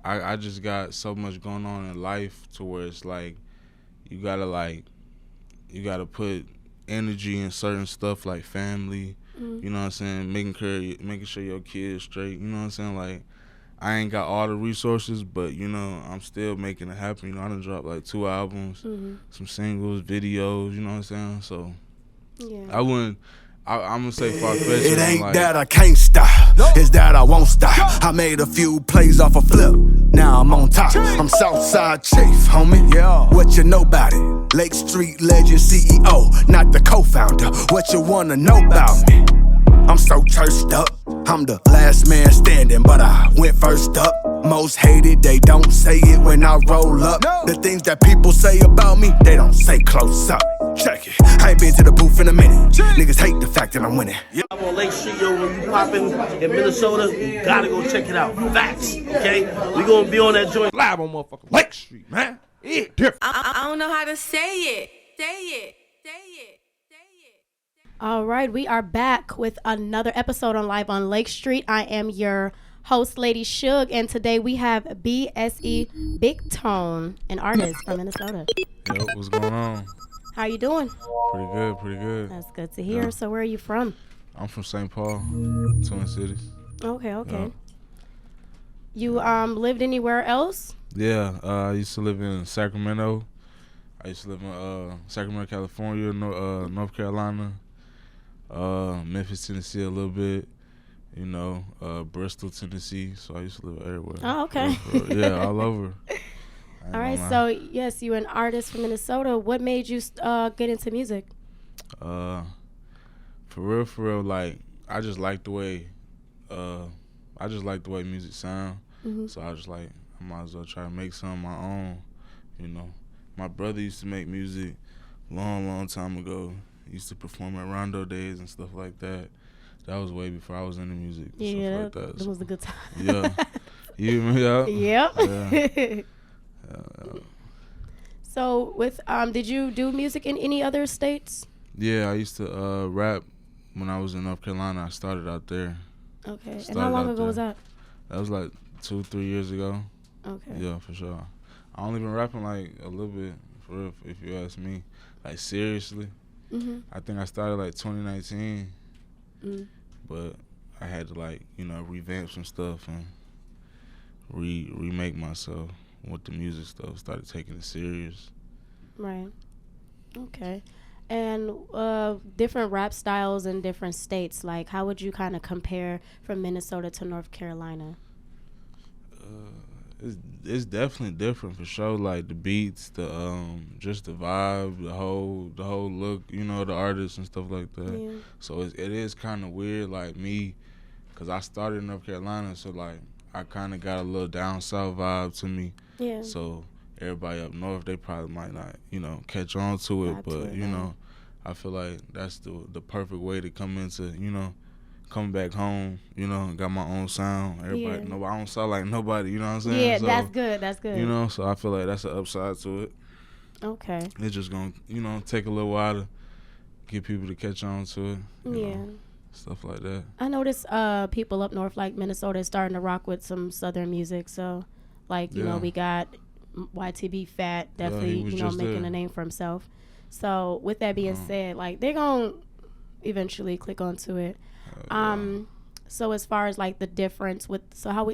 I just got so much going on in life to where it's like you gotta put energy in certain stuff like family. You know what I'm saying? Making sure your kids straight. You know what I'm saying? Like I ain't got all the resources, but you know I'm still making it happen. You know I done dropped like 2 albums, some singles, videos. You know what I'm saying? So Yeah. I wouldn't. I'm gonna say far-fetched. It ain't like, that I can't stop, it's that I won't stop. I made a few plays off a flip, now I'm on top. I'm Southside Chief, homie. Yeah. What you know about it? Lake Street legend CEO, not the co-founder. What you wanna know about me? I'm so cursed up. I'm the last man standing, but I went first up. Most hated, they don't say it when I roll up. The things that people say about me, they don't say close up. Check it, I ain't been to the booth in a minute. Niggas hate the fact that I'm winning. I'm on Lake Street, yo. When you poppin' in Minnesota, you gotta go check it out. Facts, okay? We gonna be on that joint live on motherfucking Lake Street, man. Yeah, different. I don't know how to say it. Say it. Say it. Say it. All right, we are back with another episode on Live on Lake Street. I am your host, Lady Suge, and today we have BSE Big Tone, an artist from Minnesota. yo, what's going on? How you doing? Pretty good. That's good to hear. Yeah. So where are you from? I'm from St. Paul, Twin Cities. Okay. Yeah. You lived anywhere else? Yeah, I used to live in Sacramento. I used to live in Sacramento, California, North Carolina, Memphis, Tennessee a little bit, you know, Bristol, Tennessee. So I used to live everywhere. Oh, okay. Yeah, all over. All right, so yes, you're an artist from Minnesota. What made you get into music? For real, like I just like the way music sound. So I was like, I might as well try to make some of my own. You know, my brother used to make music long time ago. He used to perform at Rondo days and stuff like that. That was way before I was into music. Yeah, stuff like that. That was a good time. Yeah, yeah. Yep. Yeah. So with did you do music in any other states? Yeah, I used to rap when I was in North Carolina. I started out there. Okay. And how long ago was that? That was like 2-3 years ago. Okay. Yeah, for sure. I only been rapping like a little bit, for real, if you ask me. Like seriously. I think I started like 2019. But I had to like, you know, revamp some stuff and remake myself with the music stuff. Started taking it serious. Right. Okay. And different rap styles in different states, like how would you kind of compare from Minnesota to North Carolina? It's definitely different for sure. Like the beats, the just the vibe, the whole look, you know, the artists and stuff like that. Yeah. So it is kind of weird, like me, cause I started in North Carolina, so like I kind of got a little down south vibe to me. Yeah. So everybody up north, they probably might not, you know, catch on to it, but you know, I feel like that's the perfect way to come into, you know, coming back home, you know, got my own sound. Everybody, I don't sound like nobody, you know what I'm saying? Yeah, so, that's good. You know, so I feel like that's an upside to it. Okay. It's just gonna, you know, take a little while to get people to catch on to it. You know, stuff like that. I noticed people up north, like Minnesota, is starting to rock with some Southern music. So, like, you know, we got YTB Fat, definitely, you know, making a name for himself. So, with that being said, like, they're going to eventually click onto it. So as far as like the difference with,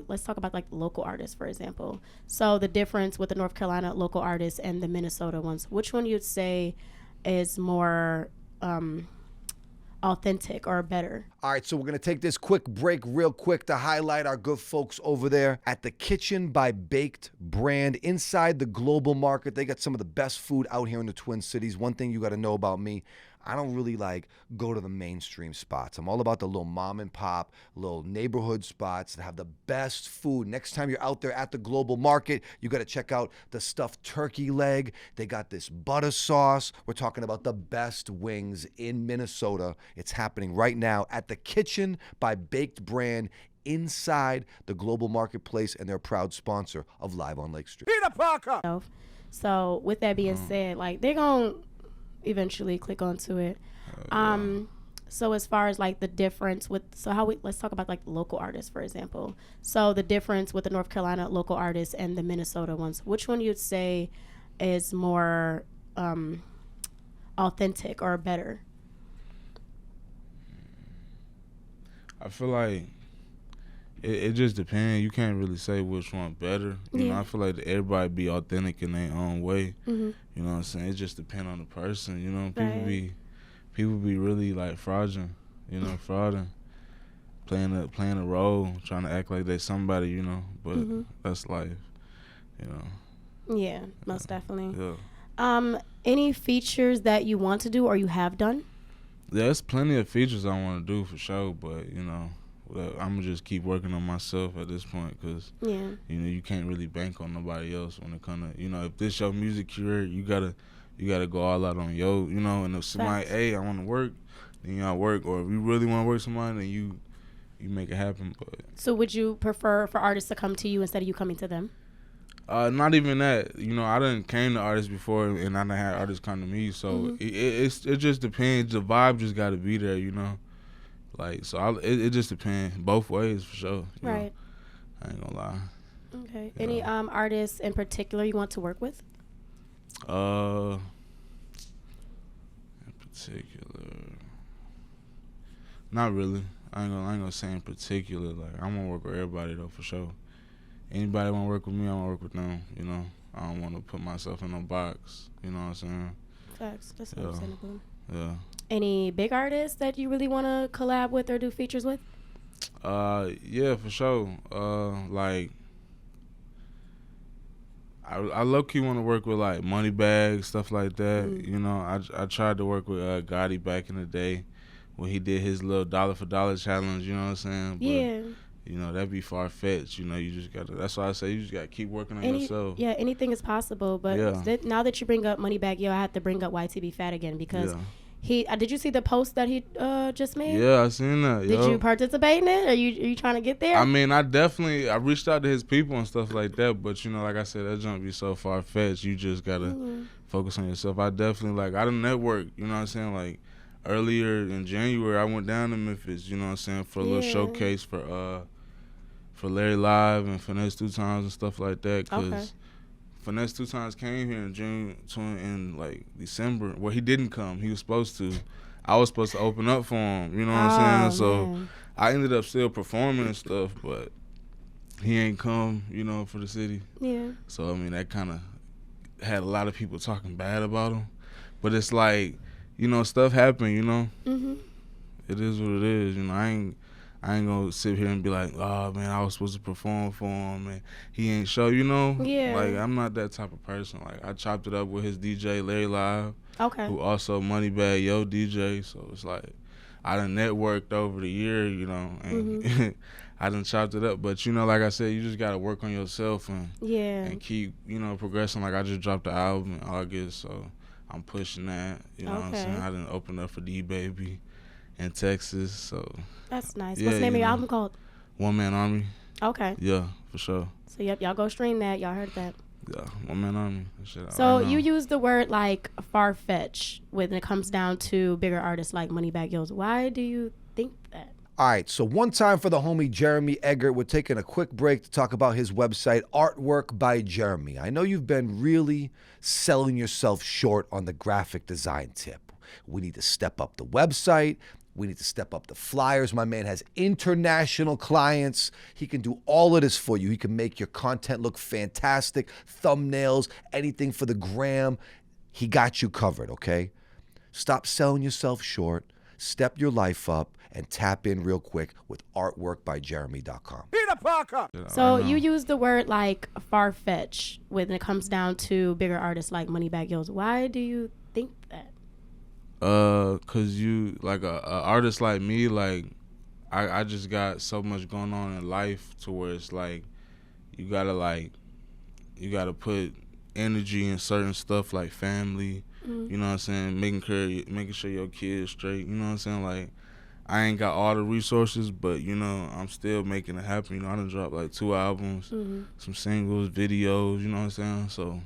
let's talk about like local artists, for example. So the difference with the North Carolina local artists and the Minnesota ones, which one you'd say is more authentic or better? All right, so we're going to take this quick break real quick to highlight our good folks over there at the Kitchen by Baked brand inside the global market. They got some of the best food out here in the Twin Cities. One thing you got to know about me, I don't really like go to the mainstream spots. I'm all about the little mom and pop, little neighborhood spots that have the best food. Next time you're out there at the global market, you got to check out the stuffed turkey leg. They got this butter sauce. We're talking about the best wings in Minnesota. It's happening right now at the Kitchen by Baked brand inside the global marketplace, and they're a proud sponsor of Live on Lake Street. Peter Parker! So with that being said, like they're going to eventually click onto it. So as far as like the difference with, let's talk about like local artists, for example. So the difference with the North Carolina local artists and the Minnesota ones, which one you'd say is more authentic or better? I feel like it just depends. You can't really say which one better. You know, I feel like everybody be authentic in their own way. You know what I'm saying? It just depends on the person. You know, people be really like fraudulent. You know, frauding, playing a role, trying to act like they somebody. You know, but that's life. You know. Yeah, most definitely. Yeah. Any features that you want to do or you have done? Yeah, there's plenty of features I want to do for sure, but you know, I'm gonna just keep working on myself at this point, cause you know, you can't really bank on nobody else when it comes to, you know, if this your music career, you gotta go all out on yo, you know. And if somebody, hey, I want to work, then y'all work, or if you really want to work with somebody, then you make it happen. But so would you prefer for artists to come to you instead of you coming to them? Not even that. You know, I done came to artists before, and I done had artists come to me. So it just depends. The vibe just got to be there, you know. Like, so it just depends both ways for sure. Right. Know? I ain't gonna lie. Okay. Any artists in particular you want to work with? In particular, not really. I ain't gonna say in particular. Like, I'm gonna work with everybody though for sure. Anybody want to work with me, I want to work with them, you know. I don't want to put myself in no box, you know what I'm saying? Facts. That's understandable. Yeah. Any big artists that you really want to collab with or do features with? Yeah, for sure. Like, I low-key want to work with, like, Moneybagg, stuff like that. You know, I tried to work with Gotti back in the day when he did his little dollar for dollar challenge, you know what I'm saying? But, you know, that'd be far-fetched. You know, you just got to, that's why I say you just got to keep working on yourself. Yeah, anything is possible. But now that you bring up Moneybagg, I have to bring up YTB Fat again because he, did you see the post that he just made? Yeah, I seen that. Did you participate in it? Are you trying to get there? I mean, I reached out to his people and stuff like that, but, you know, like I said, that junk be so far-fetched. You just got to focus on yourself. I definitely, like, I done network, you know what I'm saying? Like, earlier in January, I went down to Memphis, you know what I'm saying, for a little showcase for Larry Live and Finesse 2 Times and stuff like that, because Finesse 2 Times came here in like December. Well, he didn't come. He was supposed to. I was supposed to open up for him, you know what I'm saying? So I ended up still performing and stuff, but he ain't come, you know, for the city. Yeah. So, I mean, that kind of had a lot of people talking bad about him. But it's like, you know, stuff happened, you know? It is what it is, you know. I ain't gonna sit here and be like, oh, man, I was supposed to perform for him, and he ain't show, you know? Yeah. Like, I'm not that type of person. Like, I chopped it up with his DJ, Larry Live, who also Moneybagg Yo DJ. So it's like, I done networked over the year, you know, and I done chopped it up. But, you know, like I said, you just got to work on yourself and keep, you know, progressing. Like, I just dropped the album in August, so I'm pushing that, you know what I'm saying? I done opened up for D-Baby in Texas, so. That's nice. What's the name of your album called? One Man Army. Okay. Yeah, for sure. So, y'all go stream that. Y'all heard that. Yeah, One Man Army. So, you use the word, like, far-fetched when it comes down to bigger artists like Moneybagg Yo. Why do you think that? All right, so one time for the homie Jeremy Eggert. We're taking a quick break to talk about his website, Artwork by Jeremy. I know you've been really selling yourself short on the graphic design tip. We need to step up the website. We need to step up the flyers. My man has international clients. He can do all of this for you. He can make your content look fantastic, thumbnails, anything for the gram. He got you covered, okay? Stop selling yourself short. Step your life up and tap in real quick with artworkbyjeremy.com. Peter Parker! So you use the word, like, far-fetched when it comes down to bigger artists like Moneybagg Yo. Why do you think that? Cause you, like, a artist like me, like, I just got so much going on in life to where it's like you gotta put energy in certain stuff like family, you know what I'm saying, making sure your kids straight, you know what I'm saying? Like, I ain't got all the resources, but, you know, I'm still making it happen. You know, I done dropped like 2 albums, some singles, videos, you know what I'm saying? So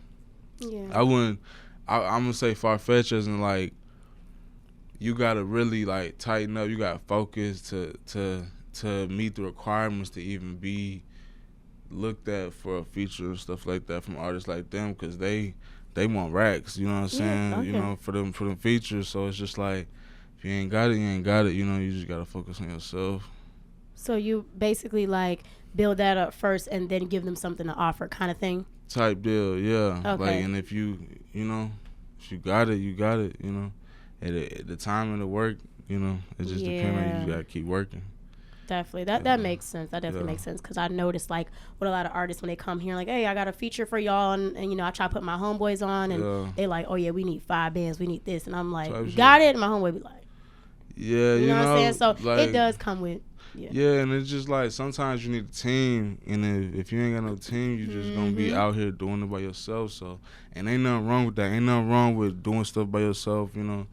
I'm gonna say far-fetched as in, like, you gotta really like tighten up. You gotta focus to meet the requirements to even be looked at for a feature and stuff like that from artists like them, because they want racks. You know what I'm saying? Okay. You know, for them features. So it's just like, if you ain't got it, you ain't got it. You know, you just gotta focus on yourself. So you basically like build that up first and then give them something to offer, kind of thing. Type deal, yeah. Okay. Like, and if you got it, you got it. You know, at the time and the work, you know, it just depends on you. You gotta keep working. Definitely. That makes sense. That definitely makes sense, because I noticed, like, with a lot of artists, when they come here, like, hey, I got a feature for y'all, and you know, I try to put my homeboys on, and they like, oh, yeah, we need 5 bands, we need this. And I'm like, you got it? And my homeboy be like, yeah, you know what I'm saying? So like, it does come with, yeah, and it's just like, sometimes you need a team, and if you ain't got no team, you just gonna be out here doing it by yourself. So, and ain't nothing wrong with that. Ain't nothing wrong with doing stuff by yourself, you know,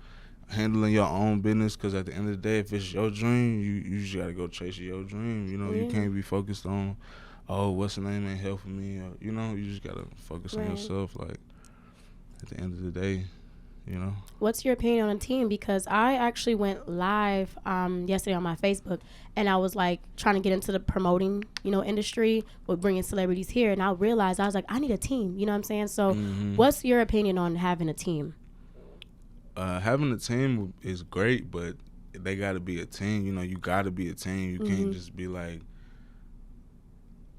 handling your own business, because at the end of the day, if it's your dream, you just gotta go chase your dream. You know, you can't be focused on, oh, what's the name ain't helping me, or, you know, you just gotta focus on yourself. Like, at the end of the day, you know. What's your opinion on a team? Because I actually went live yesterday on my Facebook, and I was like trying to get into the promoting, you know, industry with bringing celebrities here, and I realized, I was like, I need a team. You know what I'm saying? So what's your opinion on having a team? Having a team is great, but they got to be a team. You know, you got to be a team. You can't just be like,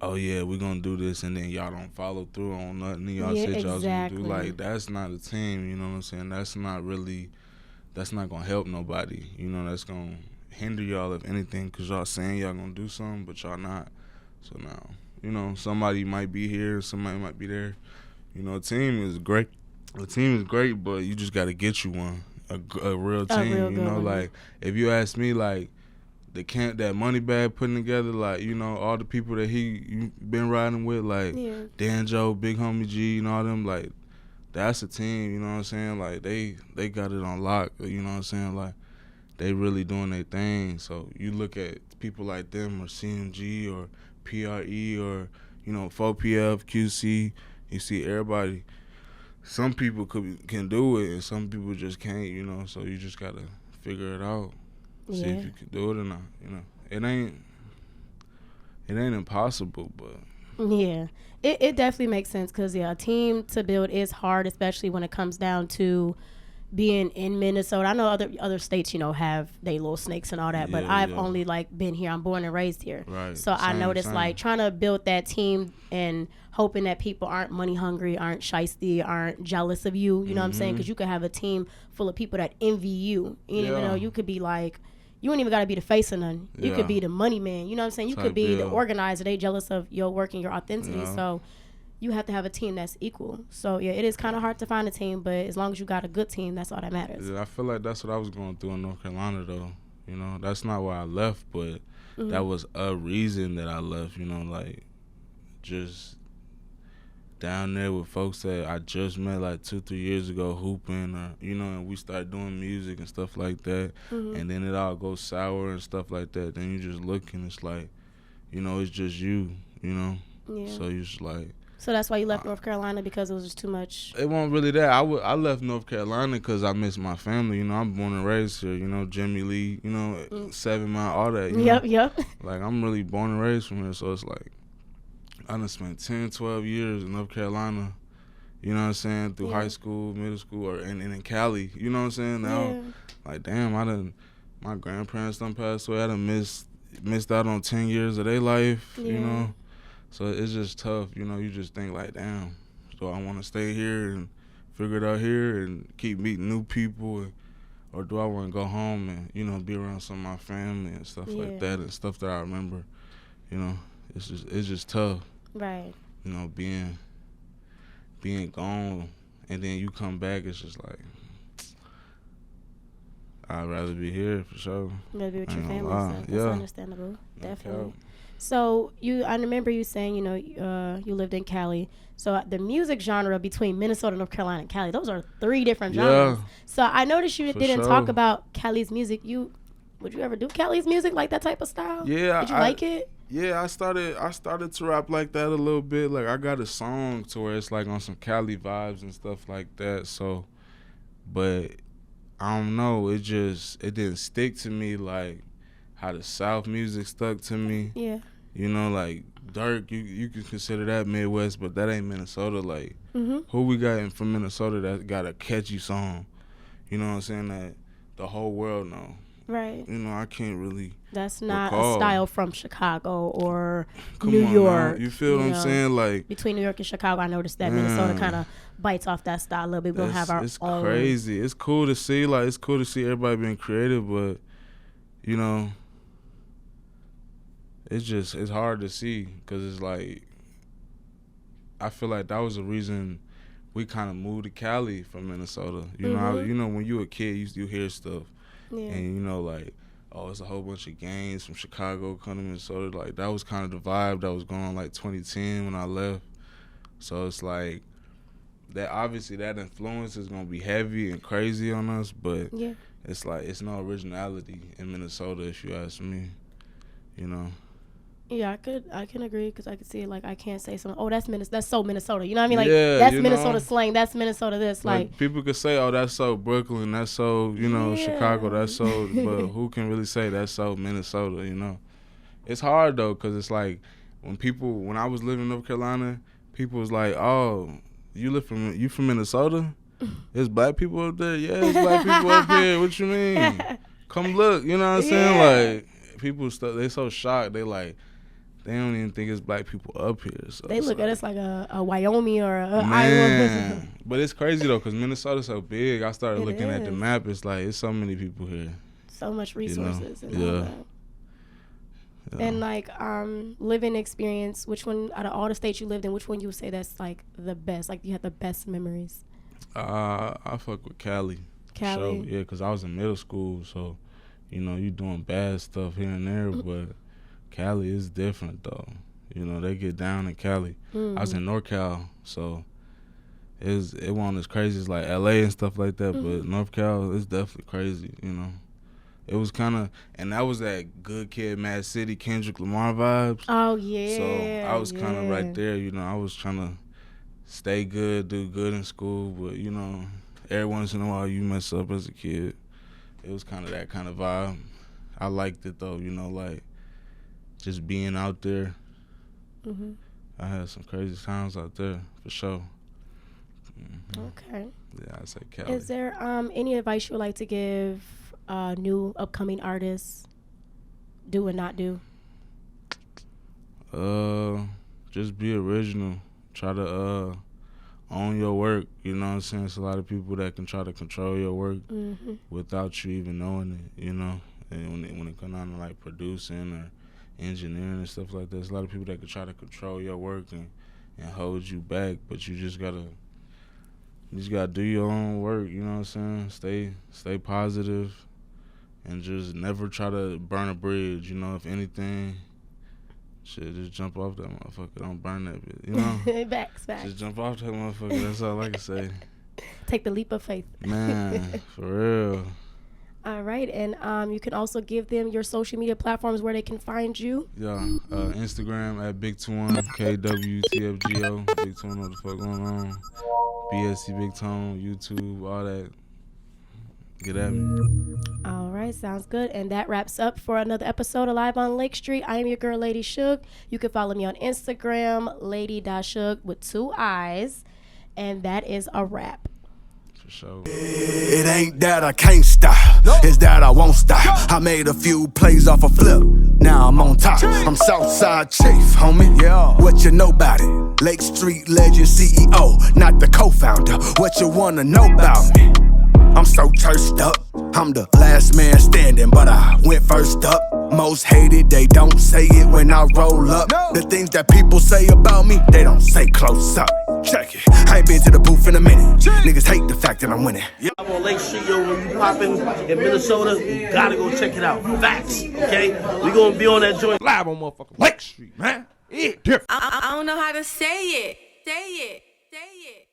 oh, yeah, we're going to do this, and then y'all don't follow through on nothing y'all said y'all was going to do. Like, that's not a team, you know what I'm saying? That's not going to help nobody. You know, that's going to hinder y'all, if anything, because y'all saying y'all going to do something, but y'all not. So now, you know, somebody might be here, somebody might be there. You know, a team is great. A team is great, but you just got to get you one, a real team. You know, like, if you ask me, like, the camp that Moneybag putting together, like, you know, all the people that you been riding with, like Danjo, Big Homie G, and all them, like, that's a team. You know what I'm saying? Like, they got it on lock. You know what I'm saying? Like, they really doing their thing. So you look at people like them, or CMG, or PRE, or, you know, 4PF, QC. You see everybody. Some people can do it, and some people just can't, you know, so you just got to figure it out, see if you can do it or not, you know. It ain't impossible, but... Yeah, it definitely makes sense, because, a team to build is hard, especially when it comes down to being in Minnesota. I know other states, you know, have they little snakes and all that, but I've only, like, been here. I'm born and raised here. Right. So I noticed, like, trying to build that team and hoping that people aren't money hungry, aren't shiesty, aren't jealous of you. You know what I'm saying? Because you could have a team full of people that envy you. You know, you could be like, you ain't even got to be the face of none. You could be the money man. You know what I'm saying? You could be the organizer. They jealous of your work and your authenticity. So you have to have a team that's equal. So, yeah, it is kind of hard to find a team, but as long as you got a good team, that's all that matters. Yeah, I feel like that's what I was going through in North Carolina, though. You know, that's not why I left, but that was a reason that I left, you know, like, just down there with folks that I just met like 2-3 years ago hooping, or, you know, and we started doing music and stuff like that, and then it all goes sour and stuff like that. Then you just look and it's like, you know, it's just you know. So you just like. So that's why you left North Carolina, because it was just too much. It wasn't really that. I left North Carolina because I miss my family. You know, I'm born and raised here. You know, Jimmy Lee. You know, 7 Mile, all that. You know? Like, I'm really born and raised from here, so it's like, I done spent 10, 12 years in North Carolina, you know what I'm saying, through high school, middle school, and in Cali, you know what I'm saying? Now, like, damn, my grandparents done passed away. I done missed out on 10 years of their life, you know? So it's just tough, you know? You just think, like, damn, do I want to stay here and figure it out here and keep meeting new people, or do I want to go home and, you know, be around some of my family and stuff like that, and stuff that I remember, you know? It's just tough. Right. You know, being gone, and then you come back, it's just like, I'd rather be here for sure. Rather be with your family. So that's understandable. Definitely. So I remember you saying, you know, you lived in Cali. So the music genre between Minnesota, North Carolina, and Cali, those are 3 different genres. So I noticed you didn't talk about Cali's music. Would you ever do Cali's music, like that type of style? Yeah. Did you like it? Yeah, I started to rap like that a little bit. Like, I got a song to where it's like on some Cali vibes and stuff like that. So, but I don't know. It didn't stick to me like how the South music stuck to me. Yeah. You know, like Dirk, you can consider that Midwest, but that ain't Minnesota. Like, who we got from Minnesota that got a catchy song? You know what I'm saying? That the whole world know. Right. You know, I can't really. That's not recall. a style from Chicago or Come New on York. now. You feel what I'm saying? Like between New York and Chicago, I noticed that Minnesota kind of bites off that style a little bit. We don't have our it's own. crazy. It's cool to see. Like, it's cool to see everybody being creative, but you know, it's hard to see because it's like I feel like that was the reason we kind of moved to Cali from Minnesota. You know, when you a kid, you hear stuff, and you know, like, oh, it's a whole bunch of gangs from Chicago coming to Minnesota. Like, that was kind of the vibe that was going on, like 2010 when I left. So it's like that. Obviously, that influence is gonna be heavy and crazy on us, but it's like it's no originality in Minnesota, if you ask me. You know. Yeah, I can agree because I can see it. Like, I can't say something. Oh, that's so Minnesota. You know what I mean? Like, yeah, that's Minnesota slang. That's Minnesota this. Like people could say, oh, that's so Brooklyn. That's so, you know, Chicago. That's so, but who can really say that's so Minnesota? You know, it's hard though because it's like when I was living in North Carolina, people was like, oh, you from Minnesota? There's black people up there. Yeah, there's black people up here. What you mean? Come look. You know what I'm saying? Like, people they so shocked. They like. They don't even think it's black people up here. So they look at us like a Wyoming or a Iowa. But it's crazy though, because Minnesota's so big. I started looking at the map. It's like it's so many people here. So much resources. You know? And and like living experience. Which one out of all the states you lived in? Which one you would say that's like the best? Like you have the best memories. I fuck with Cali. Cali. So, yeah, because I was in middle school, so you know you doing bad stuff here and there, but. Cali is different though. You know, they get down in Cali. I was in NorCal, so it wasn't as crazy as like LA and stuff like that, but NorCal is definitely crazy, you know. It was kind of, and that was that Good Kid, Mad City, Kendrick Lamar vibes. Oh, yeah. So I was kind of right there, you know. I was trying to stay good, do good in school, but, you know, every once in a while you mess up as a kid. It was kind of that kind of vibe. I liked it, though, you know, like, just being out there. I had some crazy times out there, for sure. Okay. Yeah, I'd say Cali. Is there any advice you would like to give new upcoming artists? Do and not do? Just be original. Try to own your work. You know what I'm saying? It's a lot of people that can try to control your work without you even knowing it, you know? And when it comes down to like producing or engineering and stuff like that, there's a lot of people that can try to control your work and hold you back, but you just gotta do your own work, you know what I'm saying? Stay positive and just never try to burn a bridge, you know. If anything, shit, just jump off that motherfucker. Don't burn that bitch, you know? Facts. Just jump off that motherfucker. That's all I can say. Take the leap of faith. Man, for real. All right, and you can also give them your social media platforms where they can find you. Yeah, Instagram at Big Tone, KWTFGO, Big Tone, what the fuck going on? BSE Big Tone, YouTube, all that. Get at me. All right, sounds good. And that wraps up for another episode of Live on Lake Street. I am your girl, Lady Shook. You can follow me on Instagram, Lady.Shook with 2 eyes. And that is a wrap. Show. It ain't that I can't stop, it's that I won't stop. I made a few plays off a flip, now I'm on top. I'm Southside Chief, homie. Yeah. What you know about it? Lake Street legend CEO, not the co-founder. What you wanna know about me? I'm so turfed up. I'm the last man standing, but I went first up. Most hated, they don't say it when I roll up. The things that people say about me, they don't say close up. Check it. I ain't been to the booth in a minute. Niggas hate the fact that I'm winning. I'm on Lake Street, yo. When you poppin' in Minnesota, you gotta go check it out. Facts, okay? We gonna be on that joint. Live on motherfucking Lake Street, man. It's different. I don't know how to say it. Say it. Say it.